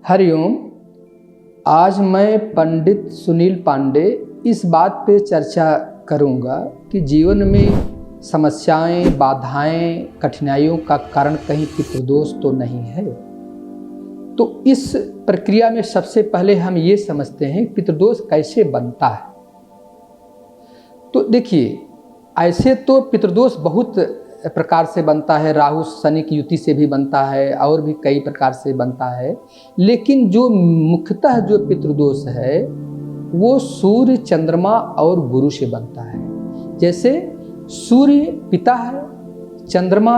हरिओम। आज मैं पंडित सुनील पांडे इस बात पे चर्चा करूंगा कि जीवन में समस्याएं, बाधाएं, कठिनाइयों का कारण कहीं पितृदोष तो नहीं है। तो इस प्रक्रिया में सबसे पहले हम ये समझते हैं पितृदोष कैसे बनता है। तो देखिए, ऐसे तो पितृदोष बहुत प्रकार से बनता है। राहु शनि की युति से भी बनता है और भी कई प्रकार से बनता है, लेकिन जो मुख्यतः जो पितृदोष है वो सूर्य, चंद्रमा और गुरु से बनता है। जैसे सूर्य पिता है, चंद्रमा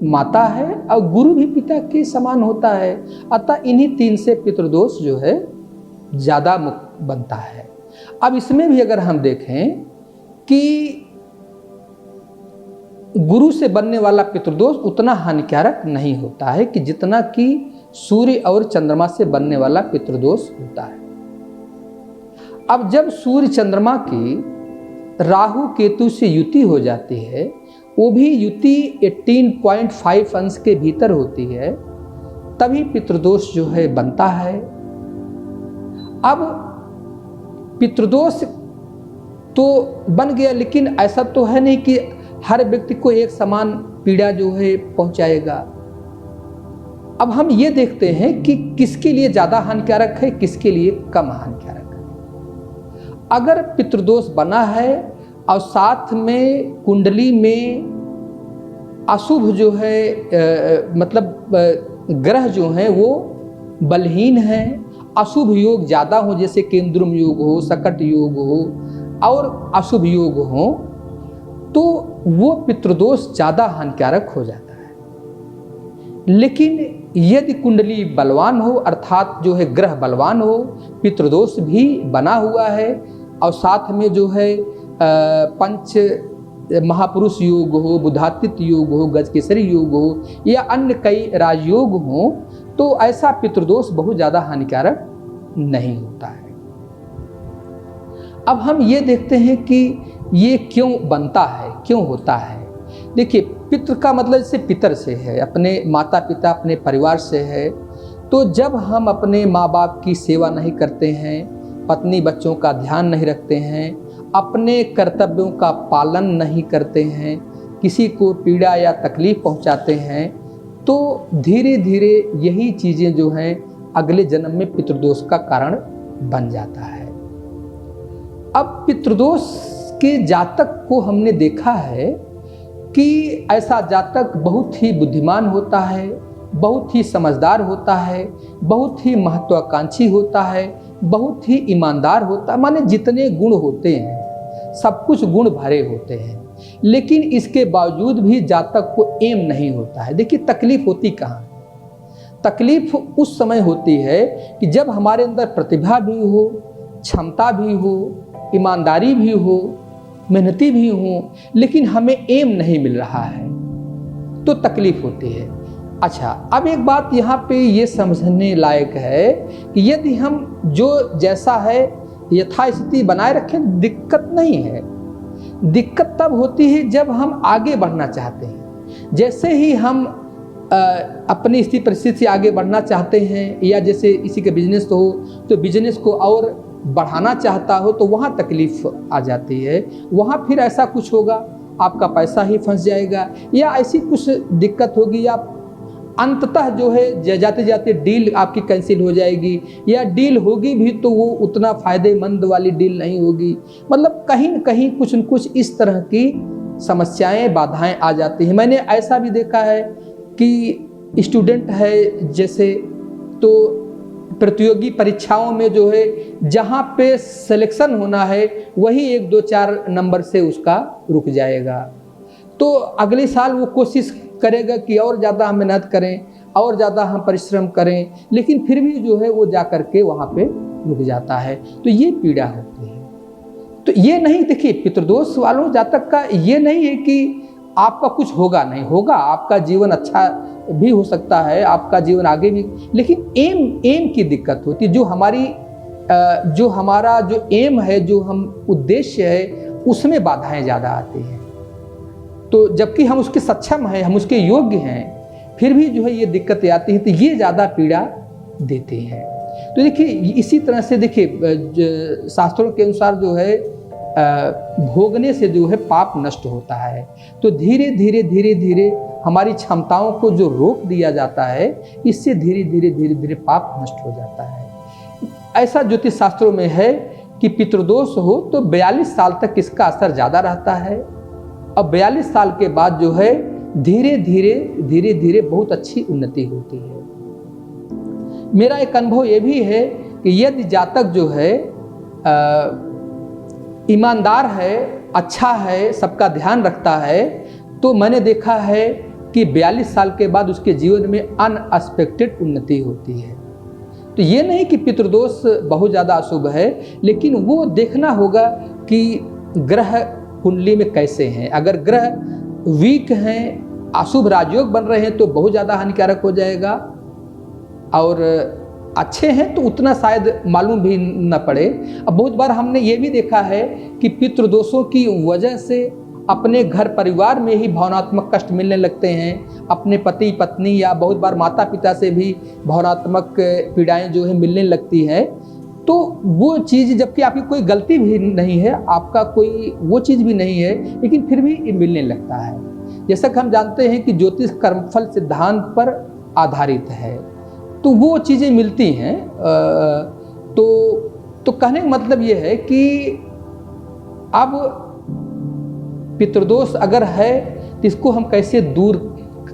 माता है और गुरु भी पिता के समान होता है। अतः इन्हीं तीन से पितृदोष जो है ज़्यादा बनता है। अब इसमें भी अगर हम देखें कि गुरु से बनने वाला पितृदोष उतना हानिकारक नहीं होता है कि जितना कि सूर्य और चंद्रमा से बनने वाला पितृदोष होता है। अब जब सूर्य चंद्रमा की राहु केतु से युति हो जाती है, वो भी युति 18.5 अंश के भीतर होती है, तभी पितृदोष जो है बनता है। अब पितृदोष तो बन गया, लेकिन ऐसा तो है नहीं कि हर व्यक्ति को एक समान पीड़ा जो है पहुंचाएगा। अब हम ये देखते हैं कि किसके लिए ज़्यादा हानिकारक है, किसके लिए कम हानिकारक है। अगर पितृदोष बना है और साथ में कुंडली में अशुभ जो है मतलब ग्रह जो हैं वो बलहीन है, अशुभ योग ज़्यादा हो, जैसे केंद्रुम योग हो, सकट योग हो और अशुभ योग हो, तो वो पितृदोष ज़्यादा हानिकारक हो जाता है। लेकिन यदि कुंडली बलवान हो, अर्थात जो है ग्रह बलवान हो, पितृदोष भी बना हुआ है और साथ में जो है पंच महापुरुष योग हो, बुधातीत योग हो, गजकेसरी योग हो या अन्य कई राजयोग हो, तो ऐसा पितृदोष बहुत ज़्यादा हानिकारक नहीं होता है। अब हम ये देखते हैं कि ये क्यों बनता है, क्यों होता है। देखिए, पितृ का मतलब जैसे पितर से है, अपने माता पिता, अपने परिवार से है। तो जब हम अपने माँ बाप की सेवा नहीं करते हैं, पत्नी बच्चों का ध्यान नहीं रखते हैं, अपने कर्तव्यों का पालन नहीं करते हैं, किसी को पीड़ा या तकलीफ पहुँचाते हैं, तो धीरे धीरे यही चीज़ें जो हैं अगले जन्म में पितृदोष का कारण बन जाता है। अब पितृदोष के जातक को हमने देखा है कि ऐसा जातक बहुत ही बुद्धिमान होता है, बहुत ही समझदार होता है, बहुत ही महत्वाकांक्षी होता है, बहुत ही ईमानदार होता है। माने जितने गुण होते हैं सब कुछ गुण भरे होते हैं, लेकिन इसके बावजूद भी जातक को एम नहीं होता है। देखिए, तकलीफ होती कहाँ है? तकलीफ उस समय होती है कि जब हमारे अंदर प्रतिभा भी हो, क्षमता भी हो, ईमानदारी भी हो, मेहनती भी हो, लेकिन हमें एम नहीं मिल रहा है, तो तकलीफ होती है। अच्छा, अब एक बात यहाँ पे ये समझने लायक है कि यदि हम जो जैसा है यथास्थिति बनाए रखें, दिक्कत नहीं है। दिक्कत तब होती है जब हम आगे बढ़ना चाहते हैं। जैसे ही हम अपनी स्थिति परिस्थिति से आगे बढ़ना चाहते हैं, या जैसे इसी का बिजनेस हो तो बिजनेस को और बढ़ाना चाहता हो, तो वहाँ तकलीफ आ जाती है। वहाँ फिर ऐसा कुछ होगा, आपका पैसा ही फंस जाएगा या ऐसी कुछ दिक्कत होगी, या अंततः जो है जाते जाते डील आपकी कैंसिल हो जाएगी, या डील होगी भी तो वो उतना फ़ायदेमंद वाली डील नहीं होगी। मतलब कहीं न कहीं कुछ न कुछ इस तरह की समस्याएं, बाधाएं आ जाती हैं। मैंने ऐसा भी देखा है कि स्टूडेंट है जैसे, तो प्रतियोगी परीक्षाओं में जो है जहाँ पे सिलेक्शन होना है वही 1, 2, 4 नंबर से उसका रुक जाएगा। तो अगले साल वो कोशिश करेगा कि और ज़्यादा हम मेहनत करें और ज़्यादा हम परिश्रम करें, लेकिन फिर भी जो है वो जा कर के वहाँ पे रुक जाता है। तो ये पीड़ा होती है। तो ये नहीं, देखिए, पितृदोष वालों जातक का ये नहीं है कि आपका कुछ होगा, नहीं होगा, आपका जीवन अच्छा भी हो सकता है, आपका जीवन आगे भी, लेकिन एम की दिक्कत होती है। जो हमारा जो एम है, जो हम उद्देश्य है, उसमें बाधाएं ज़्यादा आती हैं। तो जबकि हम उसके सक्षम हैं, हम उसके योग्य हैं, फिर भी जो है ये दिक्कतें आती हैं, तो ये ज़्यादा पीड़ा देते हैं। तो देखिए इसी तरह से देखिए शास्त्रों के अनुसार जो है भोगने से जो है पाप नष्ट होता है। तो धीरे धीरे हमारी क्षमताओं को जो रोक दिया जाता है, इससे धीरे धीरे पाप नष्ट हो जाता है। ऐसा ज्योतिष शास्त्रों में है कि पितृदोष हो तो 42 साल तक इसका असर ज़्यादा रहता है, और 42 साल के बाद जो है धीरे धीरे बहुत अच्छी उन्नति होती है। मेरा एक अनुभव ये भी है कि यदि जातक जो है ईमानदार है, अच्छा है, सबका ध्यान रखता है, तो मैंने देखा है कि 42 साल के बाद उसके जीवन में अनएक्सपेक्टेड उन्नति होती है। तो ये नहीं कि पितृदोष बहुत ज़्यादा अशुभ है, लेकिन वो देखना होगा कि ग्रह कुंडली में कैसे हैं। अगर ग्रह वीक हैं, अशुभ राजयोग बन रहे हैं तो बहुत ज़्यादा हानिकारक हो जाएगा, और अच्छे हैं तो उतना शायद मालूम भी न पड़े। अब बहुत बार हमने ये भी देखा है कि पितृदोषों की वजह से अपने घर परिवार में ही भावनात्मक कष्ट मिलने लगते हैं, अपने पति पत्नी या बहुत बार माता पिता से भी भावनात्मक पीड़ाएं जो है मिलने लगती हैं। तो वो चीज़, जबकि आपकी कोई गलती भी नहीं है, आपका कोई वो चीज़ भी नहीं है, लेकिन फिर भी ये मिलने लगता है। जैसा कि हम जानते हैं कि ज्योतिष कर्मफल सिद्धांत पर आधारित है, तो वो चीज़ें मिलती हैं। तो कहने का मतलब ये है कि अब पितृदोष अगर है तो इसको हम कैसे दूर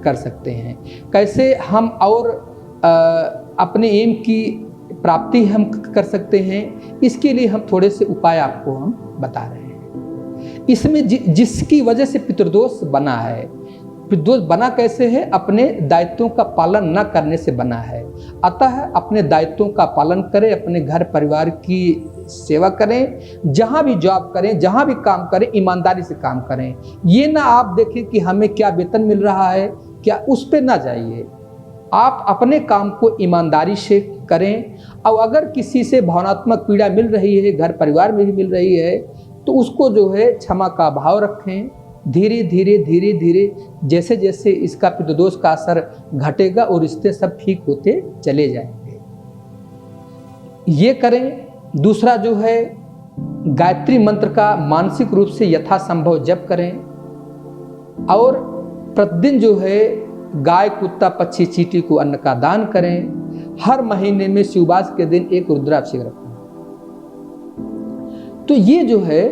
कर सकते हैं, कैसे हम और अपने एम की प्राप्ति हम कर सकते हैं, इसके लिए हम थोड़े से उपाय आपको हम बता रहे हैं। इसमें जिसकी वजह से पितृदोष बना है, पितृदोष बना कैसे है? अपने दायित्वों का पालन न करने से बना है। अतः अपने दायित्वों का पालन करें, अपने घर परिवार की सेवा करें, जहाँ भी जॉब करें, जहाँ भी काम करें, ईमानदारी से काम करें। ये ना आप देखें कि हमें क्या वेतन मिल रहा है, क्या उस पर ना जाइए। आप अपने काम को ईमानदारी से करें, और अगर किसी से भावनात्मक पीड़ा मिल रही है, घर परिवार में भी मिल रही है, तो उसको जो है क्षमा का भाव रखें। धीरे धीरे जैसे जैसे इसका पितृदोष का असर घटेगा और रिश्ते सब ठीक होते चले जाएंगे। ये करें। दूसरा जो है, गायत्री मंत्र का मानसिक रूप से यथासंभव जप करें, और प्रतिदिन जो है गाय, कुत्ता, पक्षी, चींटी को अन्न का दान करें। हर महीने में शिववास के दिन एक रुद्राभिषेक रखें। तो ये जो है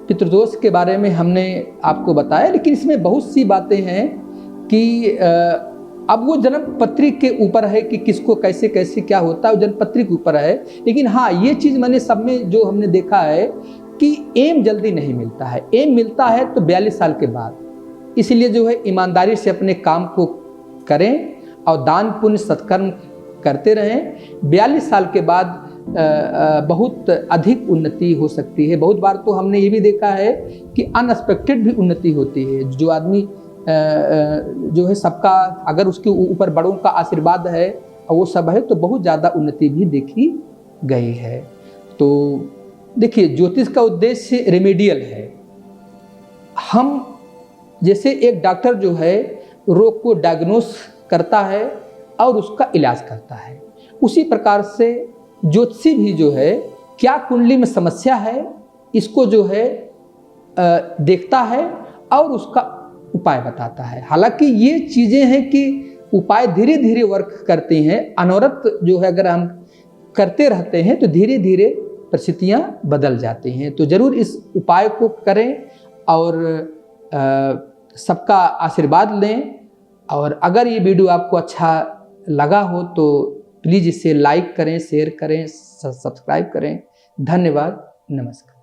पितृदोष के बारे में हमने आपको बताया, लेकिन इसमें बहुत सी बातें हैं कि अब वो जन्म पत्री के ऊपर है कि किसको कैसे कैसे क्या होता है, वो जन्म पत्री के ऊपर है। लेकिन हाँ, ये चीज़ मैंने सब में जो हमने देखा है कि एम जल्दी नहीं मिलता है। एम मिलता है तो 42 साल के बाद। इसलिए जो है ईमानदारी से अपने काम को करें और दान पुण्य सत्कर्म करते रहें। 42 साल के बाद बहुत अधिक उन्नति हो सकती है। बहुत बार तो हमने ये भी देखा है कि अनएक्सपेक्टेड भी उन्नति होती है। जो आदमी जो है सबका, अगर उसके ऊपर बड़ों का आशीर्वाद है और वो सब है, तो बहुत ज़्यादा उन्नति भी देखी गई है। तो देखिए, ज्योतिष का उद्देश्य रेमेडियल है। हम जैसे एक डॉक्टर जो है रोग को डायग्नोस करता है और उसका इलाज करता है, उसी प्रकार से ज्योतिषी भी जो है क्या कुंडली में समस्या है, इसको जो है देखता है और उसका उपाय बताता है। हालांकि ये चीज़ें हैं कि उपाय धीरे धीरे वर्क करते हैं। अनवरत जो है अगर हम करते रहते हैं तो धीरे धीरे परिस्थितियाँ बदल जाती हैं। तो ज़रूर इस उपाय को करें और सबका आशीर्वाद लें। और अगर ये वीडियो आपको अच्छा लगा हो तो प्लीज़ इसे लाइक करें, शेयर करें, सब्सक्राइब करें। धन्यवाद, नमस्कार।